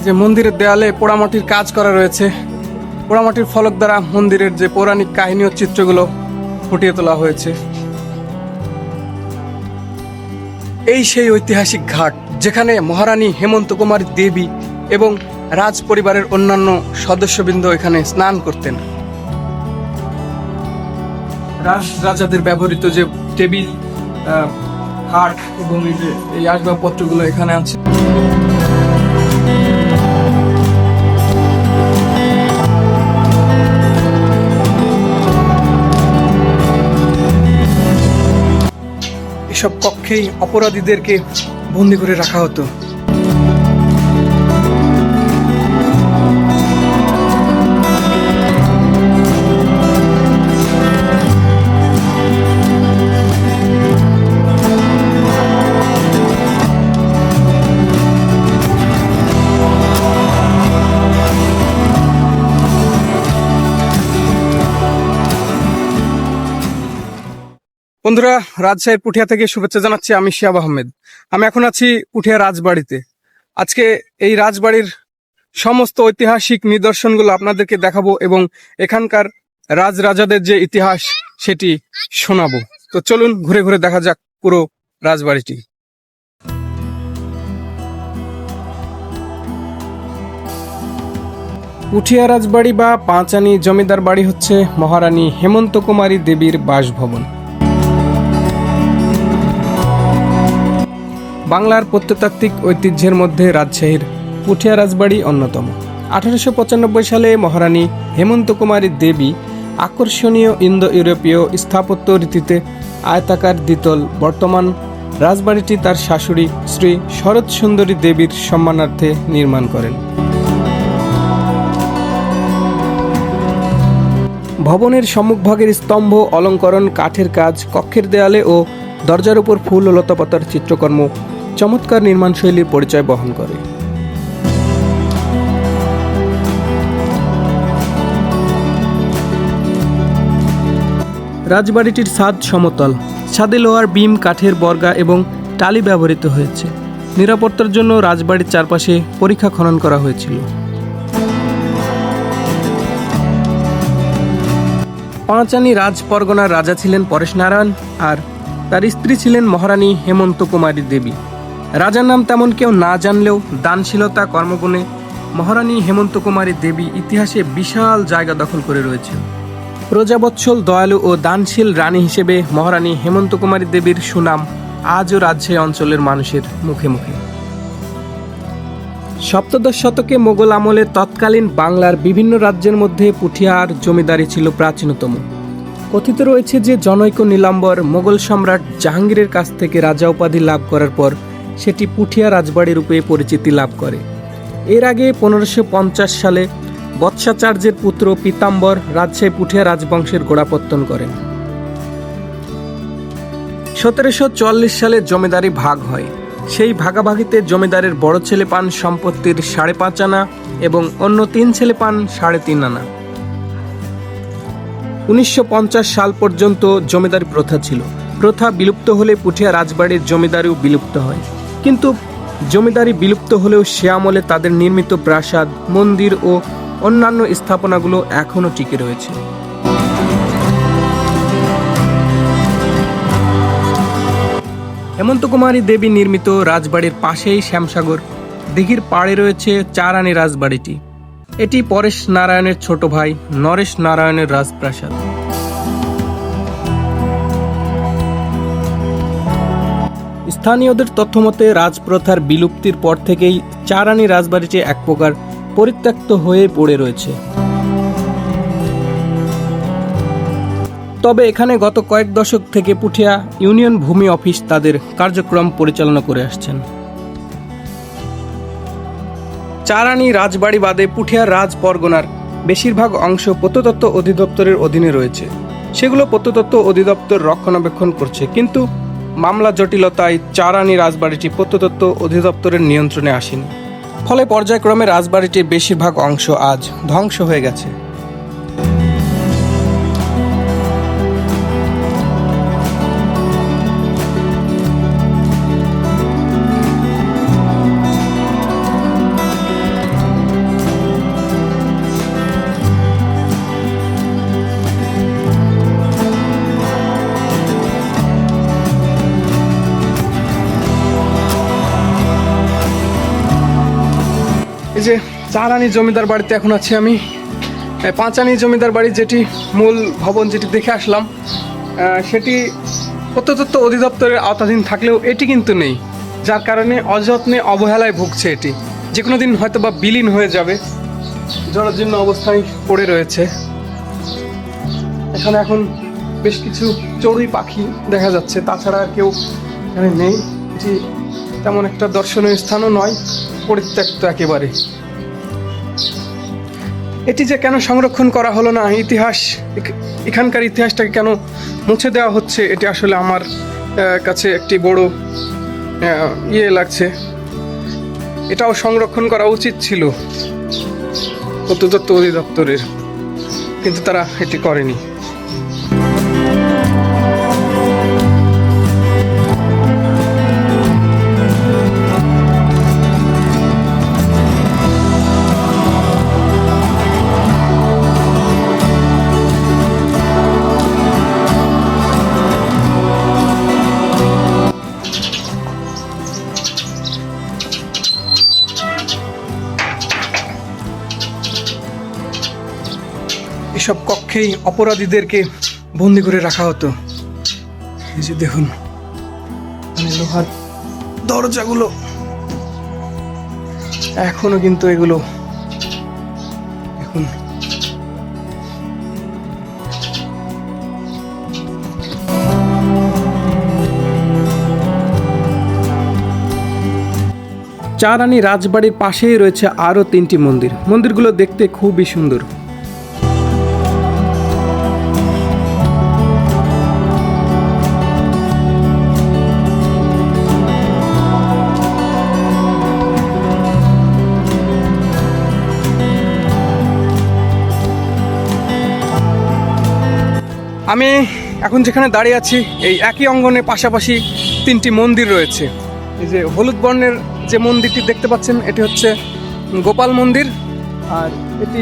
যে মন্দিরের দেয়ালে পোড়ামাটির কাজ করা রয়েছে, পোড়ামাটির ফলক দ্বারা মন্দিরের যে পৌরাণিক কাহিনী ও চিত্রগুলো ফুটিয়ে তোলা হয়েছে। এই সেই ঐতিহাসিক ঘাট যেখানে মহারানী হেমন্ত কুমারী দেবী এবং রাজ পরিবারের অন্যান্য সদস্যবৃন্দ এখানে স্নান করতেন। রাজাদের ব্যবহৃত যে টেবিল, খাট এবং এই আসবাবপত্রগুলো এখানে আছে। এসব কক্ষেই অপরাধীদেরকে বন্দি করে রাখা হতো। বন্ধুরা, রাজশাহীর পুঠিয়া থেকে শুভেচ্ছা জানাচ্ছি। আমি শিহাব আহমেদ। আমি এখন আছি পুঠিয়া রাজবাড়িতে। আজকে এই রাজবাড়ির সমস্ত ঐতিহাসিক নিদর্শনগুলো আপনাদেরকে দেখাবো এবং এখানকার রাজরাজাদের যে ইতিহাস সেটি শোনাবো। তো চলুন ঘুরে ঘুরে দেখা যাক পুরো রাজবাড়িটি। পুঠিয়া রাজবাড়ি বা পাঁচানী জমিদার বাড়ি হচ্ছে মহারানী হেমন্ত কুমারী দেবীর বাসভবন। বাংলার প্রত্নতাত্ত্বিক ঐতিহ্যের মধ্যে রাজশাহীর পুঠিয়া রাজবাড়ি অন্যতম। 1895 সালে মহারানী হেমন্ত কুমারী দেবী আকর্ষণীয় ইন্দো ইউরোপীয় স্থাপত্য রীতিতে আয়তাকার দ্বিতল বর্তমান রাজবাড়িটি তার শাশুড়ি শ্রী শরৎ সুন্দরী দেবীর সম্মানার্থে নির্মাণ করেন। ভবনের সম্মুখভাগের স্তম্ভ অলঙ্করণ, কাঠের কাজ, কক্ষের দেয়ালে ও দরজার উপর ফুল ও লতাপাতার চিত্রকর্ম চমৎকার নির্মাণশৈলীর পরিচয় বহন করে। রাজবাড়িটির ছাদ সমতল, ছাদে লোহার বিম, কাঠের বর্গা এবং টালি ব্যবহৃত হয়েছে। নিরাপত্তার জন্য রাজবাড়ির চারপাশে পরিখা খনন করা হয়েছিল। পাঁচানী রাজ পরগনার রাজা ছিলেন পরেশ নারায়ণ আর তার স্ত্রী ছিলেন মহারানী হেমন্ত কুমারী দেবী। রাজার নাম তেমন কেউ না জানলেও দানশীলতা কর্মগুণে মহারানী হেমন্ত কুমারী দেবী ইতিহাসে বিশাল জায়গা দখল করে রয়েছে। প্রজাবৎসল, দয়ালু ও দানশীল রানী হিসেবে মহারানী হেমন্ত কুমারী দেবীর সুনাম আজও রাজশাহী অঞ্চলের মানুষের মুখে মুখে। সপ্তদশ শতকে মোগল আমলে তৎকালীন বাংলার বিভিন্ন রাজ্যের মধ্যে পুঠিয়ার জমিদারি ছিল প্রাচীনতম। কথিত রয়েছে যে জনৈক নীলাম্বর মোগল সম্রাট জাহাঙ্গীরের কাছ থেকে রাজা উপাধি লাভ করার পর সেটি পুঠিয়া রাজবাড়ি রূপে পরিচিতি লাভ করে। এর আগে 1550 সালে বৎসাচার্যের পুত্র পীতাম্বর রাজশাহী পুঠিয়া রাজবংশের গোড়াপত্তন করেন। 1744 সালে জমিদারি ভাগ হয়। সেই ভাগাভাগিতে জমিদারের বড় ছেলে পান সম্পত্তির 5.5 আনা এবং অন্য 3 ছেলে পান 3.5 আনা। 1950 সাল পর্যন্ত জমিদারি প্রথা ছিল। প্রথা বিলুপ্ত হলে পুঠিয়া রাজবাড়ির জমিদারিও বিলুপ্ত হয়। কিন্তু জমিদারি বিলুপ্ত হলেও সে আমলে তাদের নির্মিত প্রাসাদ, মন্দির ও অন্যান্য স্থাপনাগুলো এখনো টিকে রয়েছে। হেমন্ত কুমারী দেবী নির্মিত রাজবাড়ির পাশেই শ্যামসাগর দিঘির পাড়ে রয়েছে চারানী রাজবাড়িটি। এটি পরেশ নারায়ণের ছোট ভাই নরেশ নারায়ণের রাজপ্রাসাদ। স্থানীয়দের তথ্যমতে রাজপ্রথার বিলুপ্তির পর থেকেই চারানী রাজবাড়িটি এক প্রকার পরিত্যক্ত হয়ে পড়ে রয়েছে। তবে এখানে গত কয়েক দশক থেকে পুঠিয়া ইউনিয়ন ভূমি অফিস তাদের কার্যক্রম পরিচালনা করে আসছেন। চারানী রাজবাড়ি বাদে পুঠিয়া রাজ পরগনার বেশিরভাগ অংশ প্রত্নতত্ত্ব অধিদপ্তরের অধীনে রয়েছে। সেগুলো প্রত্নতত্ত্ব অধিদপ্তর রক্ষণাবেক্ষণ করছে, কিন্তু মামলা জটিলতায় চারানী রাজবাড়িটি প্রত্নতত্ত্ব অধিদপ্তরের নিয়ন্ত্রণে আসেনি। ফলে পর্যায়ক্রমে রাজবাড়িটির বেশিরভাগ অংশ আজ ধ্বংস হয়ে গেছে। চারানি জমিদার বাড়িতে এখন আছি আমি। পাঁচানি জমিদার বাড়ি যেটি মূল ভবন যেটি দেখে আসলাম, সেটি প্রত্নতত্ত্ব অধিদপ্তরের আওতাধীন থাকলেও এটি কিন্তু নেই, যার কারণে অযত্নে অবহেলায় ভুগছে। এটি যে কোনো দিন হয়তো বা বিলীন হয়ে যাবে, জরাজীর্ণ অবস্থায় পড়ে রয়েছে। এখানে এখন বেশ কিছু চড়ুই পাখি দেখা যাচ্ছে, তাছাড়া আর কেউ এখানে নেই। এটি তেমন একটা দর্শনীয় স্থানও নয়, পরিত্যক্ত একেবারে। এটি যে কেন সংরক্ষণ করা হলো না, এখানকার ইতিহাসটাকে কেন মুছে দেওয়া হচ্ছে, এটি আসলে আমার কাছে একটি বড় লাগছে। এটাও সংরক্ষণ করা উচিত ছিল প্রত্নতত্ত্ব অধিদপ্তরের, কিন্তু তারা এটি করেনি। এসব কক্ষেই অপরাধীদেরকে বন্দি করে রাখা হতো। এই যে দেখুন, মানে লোহার দরজাগুলো এখনো কিন্তু এগুলো দেখুন। চারানি রাজবাড়ির পাশেই রয়েছে আরো 3টি মন্দির। মন্দিরগুলো দেখতে খুবই সুন্দর। আমি এখন যেখানে দাঁড়িয়ে আছি, এই একই অঙ্গনে পাশাপাশি 3টি মন্দির রয়েছে। এই যে হলুদ বর্ণের যে মন্দিরটি দেখতে পাচ্ছেন, এটি হচ্ছে গোপাল মন্দির, আর এটি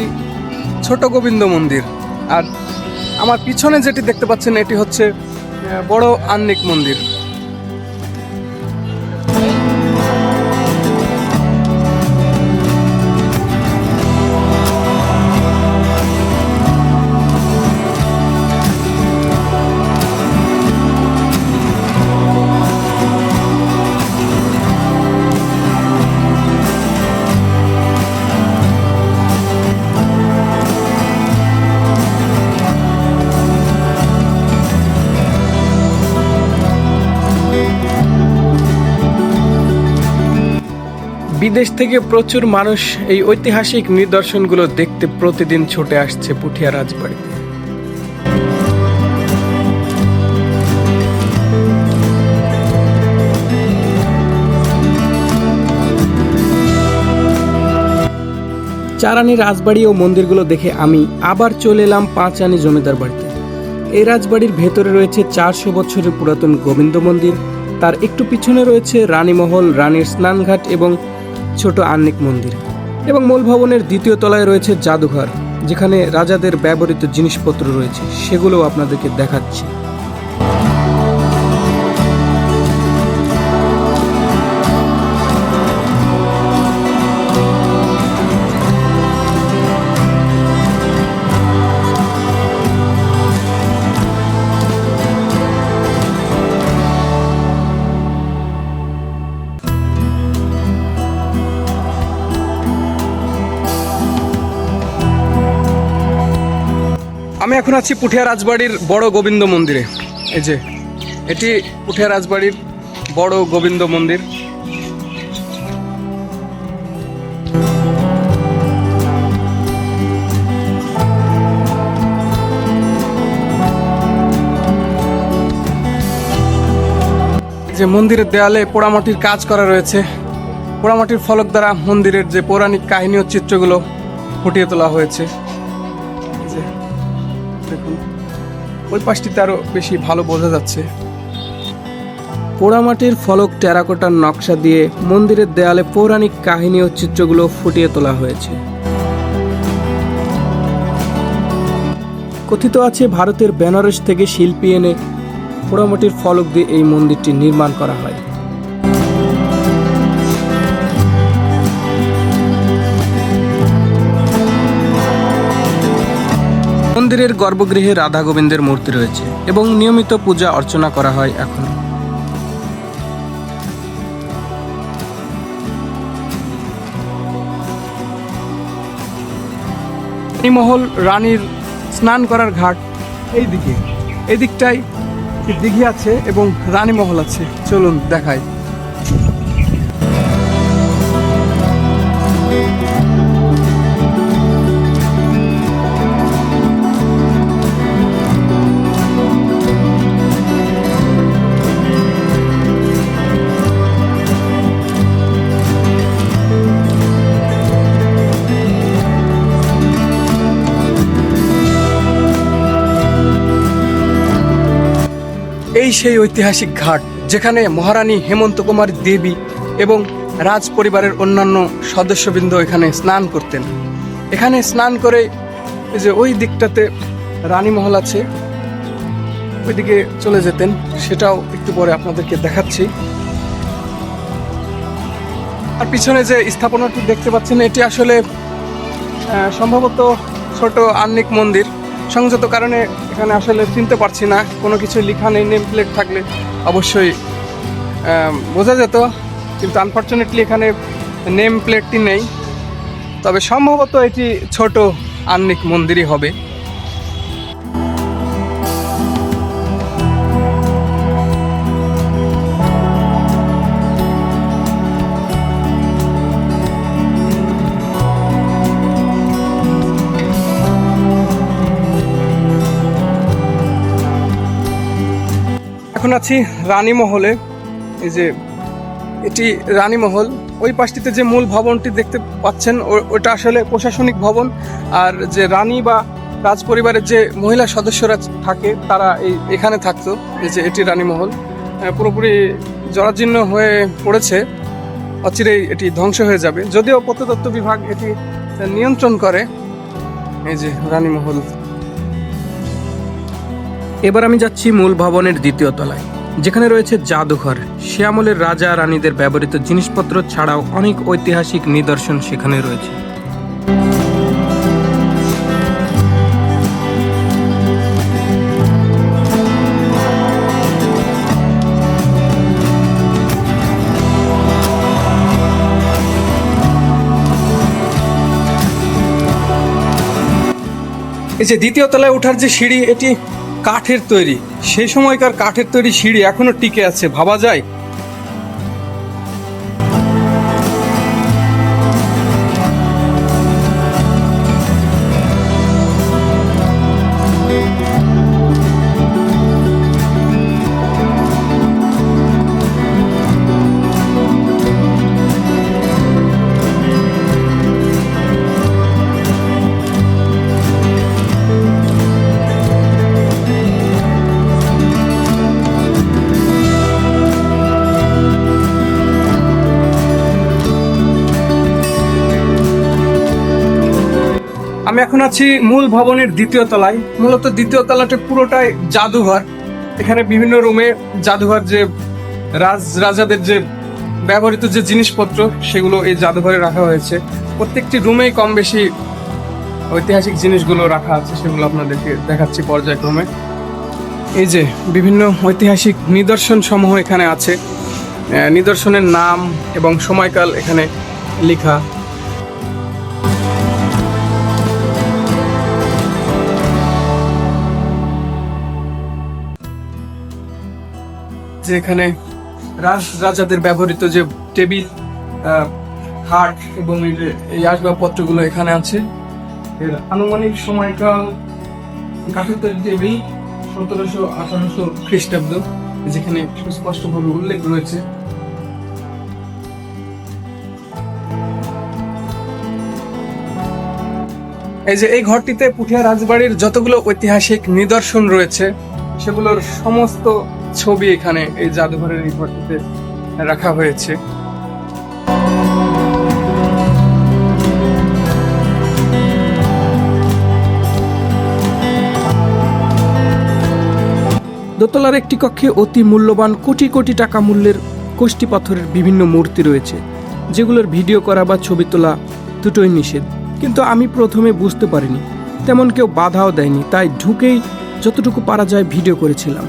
ছোট গোবিন্দ মন্দির। আর আমার পিছনে যেটি দেখতে পাচ্ছেন, এটি হচ্ছে বড় আহ্নিক মন্দির। বিদেশ থেকে প্রচুর মানুষ এই ঐতিহাসিক নিদর্শনগুলো দেখতে প্রতিদিন ছুটে আসছে পুঠিয়া রাজবাড়িতে। চারানি রাজবাড়ি ও মন্দিরগুলো দেখে আমি আবার চলে এলাম পাঁচানি জমিদার বাড়িতে। এই রাজবাড়ির ভেতরে রয়েছে 400 বছরের পুরাতন গোবিন্দ মন্দির, তার একটু পিছনে রয়েছে রানীমহল, রানীর স্নানঘাট এবং ছোট আহ্নিক মন্দির, এবং মূল ভবনের 2য় তলায় রয়েছে জাদুঘর, যেখানে রাজাদের ব্যবহৃত জিনিসপত্র রয়েছে, সেগুলোও আপনাদেরকে দেখাচ্ছি। আমি এখন আছি পুঠিয়া রাজবাড়ির বড় গোবিন্দ মন্দিরে। এই যে এটি পুঠিয়া রাজবাড়ির বড় গোবিন্দ মন্দির। যে মন্দিরের দেয়ালে পোড়ামাটির কাজ করা রয়েছে, পোড়ামাটির ফলক দ্বারা মন্দিরের যে পৌরাণিক কাহিনী ও চিত্রগুলো ফুটিয়ে তোলা হয়েছে। দেখুন, ওই পাশটিতে আরো বেশি ভালো বোঝা যাচ্ছে। পোড়ামাটির ফলক, টেরাকোটার নকশা দিয়ে মন্দিরের দেয়ালে পৌরাণিক কাহিনী ও চিত্রগুলো ফুটিয়ে তোলা হয়েছে। কথিত আছে ভারতের বেনারস থেকে শিল্পী এনে পোড়ামাটির ফলক দিয়ে এই মন্দিরটি নির্মাণ করা হয়। মন্দিরের গর্ভগৃহে রাধা গোবিন্দের মূর্তি রয়েছে এবং নিয়মিত পূজা অর্চনা করা হয় এখনো। মহল রানীর স্নান করার ঘাট এই দিকটায় দিঘি আছে এবং রানী মহল আছে। চলুন দেখাই। এই সেই ঐতিহাসিক ঘাট যেখানে মহারানী হেমন্ত কুমারী দেবী এবং রাজ পরিবারের অন্যান্য সদস্যবৃন্দ এখানে স্নান করতেন। এখানে স্নান করে এই যে ওই দিকটাতে রানী মহল আছে, ওইদিকে চলে যেতেন, সেটাও একটু পরে আপনাদেরকে দেখাচ্ছি। আর পিছনে যে স্থাপনাটি দেখতে পাচ্ছেন এটি আসলে সম্ভবত ছোট আহ্নিক মন্দির। সংযত কারণে এখানে আসলে চিনতে পারছি না, কোনো কিছু লেখা নেই। নেম প্লেট থাকলে অবশ্যই বোঝা যেত, কিন্তু আনফর্চুনেটলি এখানে নেম প্লেটটি নেই। তবে সম্ভবত এটি ছোট আহ্নিক মন্দিরই হবে। এখন আছি রানী মহলে। এই যে এটি রানী মহল। ওই পাশটিতে যে মূল ভবনটি দেখতে পাচ্ছেন ওটা আসলে প্রশাসনিক ভবন। আর যে রানী বা রাজ পরিবারের যে মহিলা সদস্যরা থাকে তারা এখানে থাকতো। এই যে এটি রানী মহল পুরোপুরি জরাজীর্ণ হয়ে পড়েছে, অচিরেই এটি ধ্বংস হয়ে যাবে, যদিও প্রত্নতত্ত্ব বিভাগ এটি নিয়ন্ত্রণ করে। এই যে রানী মহল। এবার আমি যাচ্ছি মূল ভবনের দ্বিতীয় তলায়, যেখানে রয়েছে জাদুঘর। সে আমলের রাজা রানীদের ব্যবহৃত জিনিসপত্র ছাড়াও অনেক ঐতিহাসিক নিদর্শন সেখানে রয়েছে। এই যে দ্বিতীয় তলায় ওঠার যে সিঁড়ি, এটি কাঠের তৈরি। সেই সময়কার কাঠের তৈরি সিঁড়ি এখনো টিকে আছে, ভাবা যায়। আমি এখন আছি মূল ভবনের দ্বিতীয় তলায়। মূলত দ্বিতীয় তলাটা পুরোটাই জাদুঘর। এখানে বিভিন্ন রুমে জাদুঘর, যে রাজাদের যে ব্যবহৃত যে জিনিসপত্র সেগুলো এই জাদুঘরে রাখা হয়েছে। প্রত্যেকটি রুমেই কম বেশি ঐতিহাসিক জিনিসগুলো রাখা আছে, সেগুলো আপনাদেরকে দেখাচ্ছি পর্যায়ক্রমে। এই যে বিভিন্ন ঐতিহাসিক নিদর্শন সমূহ এখানে আছে, নিদর্শনের নাম এবং সময়কাল এখানে লেখা। এখানে রাজাদের ব্যবহৃত যে টেবিল, খাট এবং এই আসবাবপত্রগুলো এখানে আছে। এর আনুমানিক সময়কাল কাঠের টেবিল 1700-1800 খ্রিস্টাব্দ, যেখানে সুস্পষ্টভাবে উল্লেখ রয়েছে। এই যে এই ঘরটিতে পুঠিয়া রাজবাড়ির যতগুলো ঐতিহাসিক নিদর্শন রয়েছে সেগুলোর সমস্ত ছবি এখানে এই জাদুঘরের এই ঘরটিতে রাখা হয়েছে। দোতলার একটি কক্ষে অতি মূল্যবান কোটি কোটি টাকা মূল্যের কোষ্ঠী পাথরের বিভিন্ন মূর্তি রয়েছে, যেগুলোর ভিডিও করা বা ছবি তোলা দুটোই নিষেধ। কিন্তু আমি প্রথমে বুঝতে পারিনি, তেমন কেউ বাধাও দেয়নি, তাই ঢুকেই যতটুকু পারা যায় ভিডিও করেছিলাম।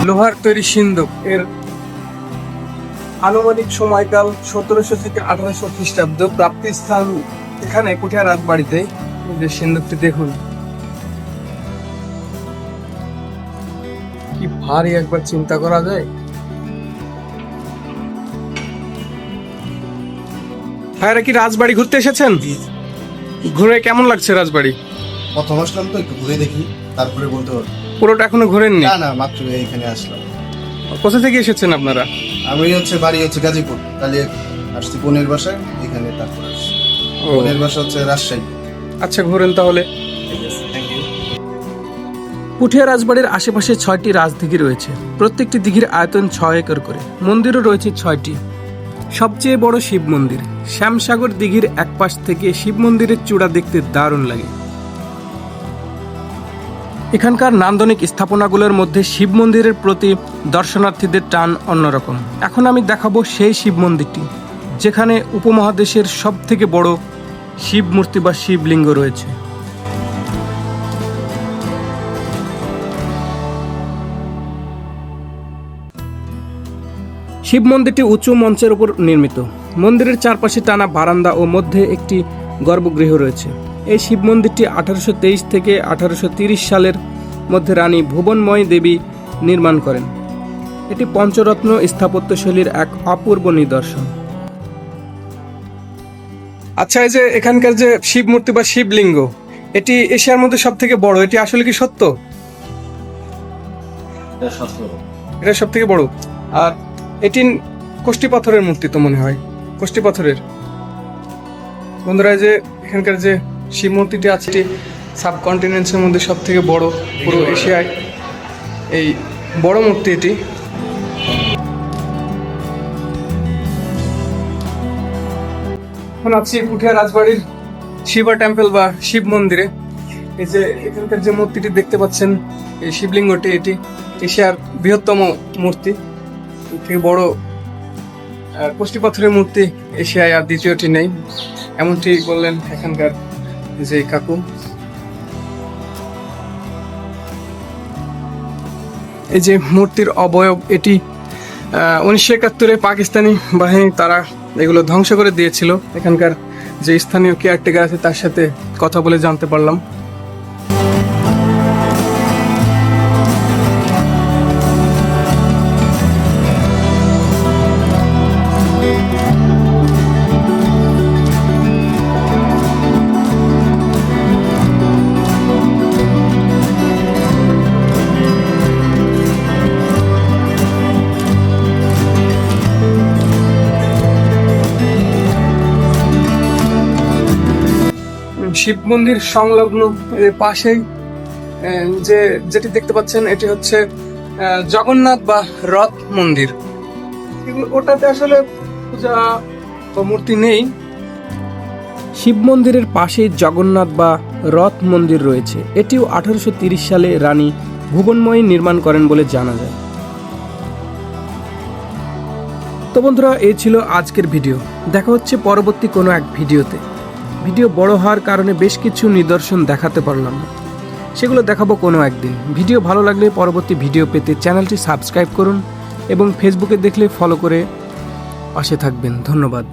লোহার তৈরি সিন্দুক এর আনুমানিক সময়কাল 1700 থেকে 1800 খ্রিস্টাব্দ। প্রাপ্তি স্থান এখানে কুঠিয়া রাজবাড়িতে। যে সিন্দুকটি দেখুন কি ভারী, একবার চিন্তা করা যায়। ভাইরা কি রাজবাড়ি ঘুরতে এসেছেন? ঘুরে কেমন লাগছে রাজবাড়ি? প্রথম আসলাম তো, একটু ঘুরে দেখি, তারপরে বলতে পারবো। পুরোটা এখনো ঘোরেননি? না, মাত্র এখানে আসলাম। কোথা থেকে এসেছেন আপনারা? আমি বাড়ি গাজীপুর, তাহলে আসছি বোনের বাসায়, এখানে তারপর আসছি। বোনের বাসা রাজশাহী। আচ্ছা, ঘোরেন তাহলে। পুঠিয়া রাজবাড়ির আশেপাশে 6টি রাজদিঘি রয়েছে। প্রত্যেকটি দিঘির আয়তন 6 একর করে। মন্দিরও রয়েছে 6টি। সবচেয়ে বড় শিব মন্দির। শ্যামসাগর দিঘির এক পাশ থেকে শিব মন্দিরের চূড়া দেখতে দারুণ লাগে। এখানকার নান্দনিক স্থাপনাগুলোর মধ্যে শিব মন্দিরের প্রতি দর্শনার্থীদের টান অন্যরকম। এখন আমি দেখাবো সেই শিব মন্দিরটি, যেখানে উপমহাদেশের সব থেকে বড় শিব মূর্তি বা শিবলিঙ্গ রয়েছে। শিব মন্দিরটি উঁচু মঞ্চের উপর নির্মিত। মন্দিরের চারপাশে টানা বারান্দা ও মধ্যে একটি গর্ভগৃহ রয়েছে। এই শিব মন্দিরটি 1823 থেকে 1830 সালের মধ্যে রানী ভুবনময়ী দেবী নির্মাণ করেন। এটি পঞ্চরত্ন স্থাপত্যশৈলীর এক অপূর্ব নিদর্শন। আচ্ছা, এই যে এখানকার যে শিব মূর্তি বা শিবলিঙ্গ, এটি এশিয়ার মধ্যে সব থেকে বড়, এটি আসলে কি সত্য? এটা সব থেকে বড়। আর এটি কোষ্ঠী পাথরের মূর্তি তো মনে হয়, কোষ্ঠী পাথরের। বন্ধুরা, যে এখানকার যে শিব মূর্তিটি আছে, এটি সাবকন্টিনেন্টসের মধ্যে সব থেকে বড়, পুরো এশিয়ায় এই বড় মূর্তি এটি। এখন আছি পুঠিয়া রাজবাড়ির শিবা টেম্পল বা শিব মন্দিরে। এই যে এখানকার যে মূর্তিটি দেখতে পাচ্ছেন, এই শিবলিঙ্গটি, এটি এশিয়ার বৃহত্তম মূর্তি। থেকে বড় কোষ্ঠী পাথরের মূর্তি এশিয়ায় আর দ্বিতীয়টি নেই, এমনটি বললেন এখানকার যে কাকু। এই যে মূর্তির অবয়ব, এটি 1971-এ পাকিস্তানি বাহিনী তারা এগুলো ধ্বংস করে দিয়েছিল। এখানকার যে স্থানীয় কেয়ারটেকার আছে তার সাথে কথা বলে জানতে পারলাম। শিব মন্দির সংলগ্ন পাশেই যেটি দেখতে পাচ্ছেন, এটি হচ্ছে জগন্নাথ বা রথ মন্দির। ওটাতে আসলে পূজা বা মূর্তি নেই। শিব মন্দিরের পাশেই জগন্নাথ বা রথ মন্দির রয়েছে। এটিও 1830 সালে রানী ভুবনময়ী নির্মাণ করেন বলে জানা যায়। তো বন্ধুরা, এই ছিল আজকের ভিডিও। দেখা হচ্ছে পরবর্তী কোনো এক ভিডিওতে। ভিডিও বড় হওয়ার কারণে বেশ কিছু নিদর্শন দেখাতে পারলাম না, সেগুলো দেখাবো কোনো একদিন। ভিডিও ভালো লাগলে পরবর্তী ভিডিও পেতে চ্যানেলটি সাবস্ক্রাইব করুন এবং ফেসবুকে দেখলে ফলো করে পাশে থাকবেন। ধন্যবাদ।